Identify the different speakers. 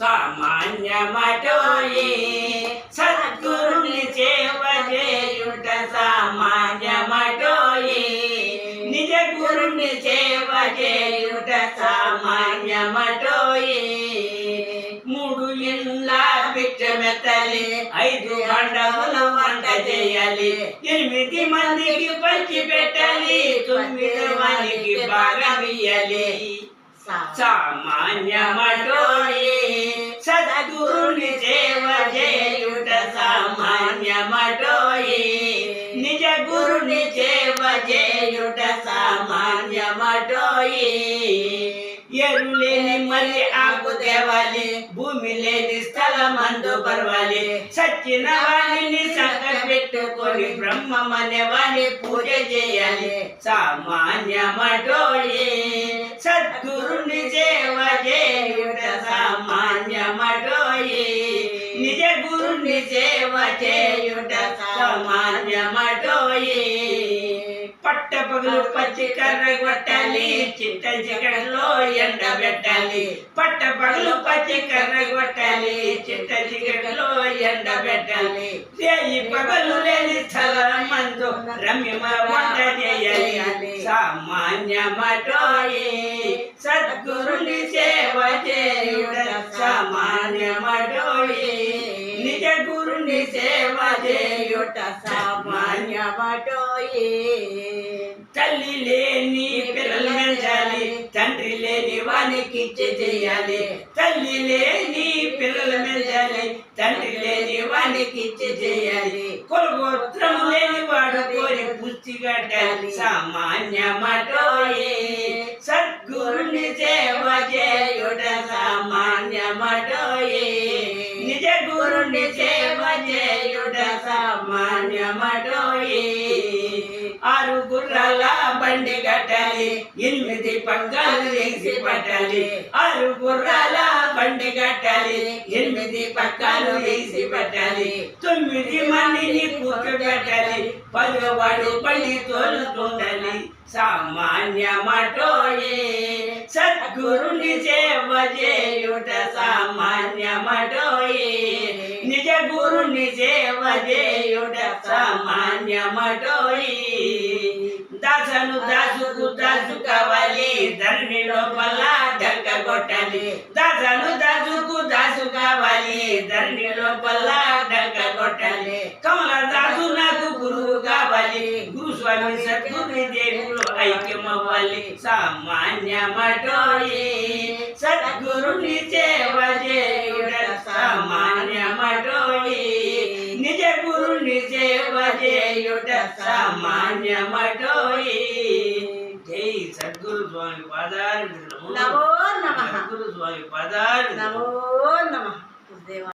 Speaker 1: సామాన్యమటోయే సద్గురుని సేవ చేయుట సామాన్యమటోయే నిజ గురుని సేవ చేయుట సామాన్యమటోయే మూడు ఇండ్ల పిచ్చమెత్తలి 5 గంటలు వంట చేయాలి 8 మందికి పంచి పెట్టాలి 9 మందికి బాగా ఇయ్యాలి సామాన్యమటోయే సద్గురుని సేవ చేయుట సామాన్యమటోయే నిజ గురుని సేవ చేయుట సామాన్యమటోయే ఎరులేని మళ్ళీ ఆకు తేవాలి భూమి లేని స్థలమందు పర్వాలి సచ్చిన వాణిని సంక పెట్టుకొని బ్రహ్మమనే వాణి పూజ చేయాలి సామాన్యమటోయే సద్గురుని సేవ చేయుట సామాన్యమటోయే నిజ గురుని సేవ చేయుట సామాన్యమటోయే పట్టపగలు పచ్చి కర్ర కొట్టాలి చిట్ట చికట్లో ఎండబెట్టాలి పట్టపగలు పచ్చి కర్ర కొట్టాలి చిట్ట చికట్లో ఎండబెట్టాలి రేయి పగలు లేని స్థలమందు రమ్యమ వంట చేయాలి సామాన్యమటోయే సద్గురుని సేవ చేయుట సామాన్యమటోయే నిజ గురుని సేవ చేయుట సామాన్యమటోయే తల్లి లేని పిల్లలు పెంచాలి తండ్రి లేని వానికి చేయాలి తల్లి లేని పిల్లలు పెంచాలి తండ్రి లేని వానికి చేయాలి కులగోత్రం లేని వాడు కోరి పుష్టి కట్టాలి సామాన్యమటోయే సద్గురుని సేవ చేయుట సామాన్యమటోయే నిజ గురుని సేవ చేయుట సామాన్యమటోయే 6 గుర్రాల బండి కట్టాలి 8 పగ్గాలు వేసి పట్టాలి 6 గుర్రాల బండి కట్టాలి 8 పగ్గాలు వేసి పట్టాలి 9 మందిని కూర్చోబెట్టాలి 10 వాడు బండి తోలుతుండాలి సామాన్యమటోయే సద్గురుని సేవ చేయుట సామాన్యమటోయే నిజ గురుని సేవ చేయుట సామాన్యమటోయే దాసను దాసుకు దాసు కావాలి ధరణి లోపల డంక కొట్టాలి దాసను దాసుకు దాసు కావాలి ధరణి లోపల డంక కొట్టాలి కమల దాసు నాకు గురువు కావాలి గురుస్వామి సద్గురు దేవుడు ఐక్యమవ్వాలి సామాన్యమటోయే సద్గురుని సేవ చేయుట సామాన్యమటోయే నిజ గురుని సేవ చేయుట సామాన్యమటోయే జై సద్గురు స్వామి పాదాలు నమో నమః సద్గురు స్వామి పాదాలు నమో నమః.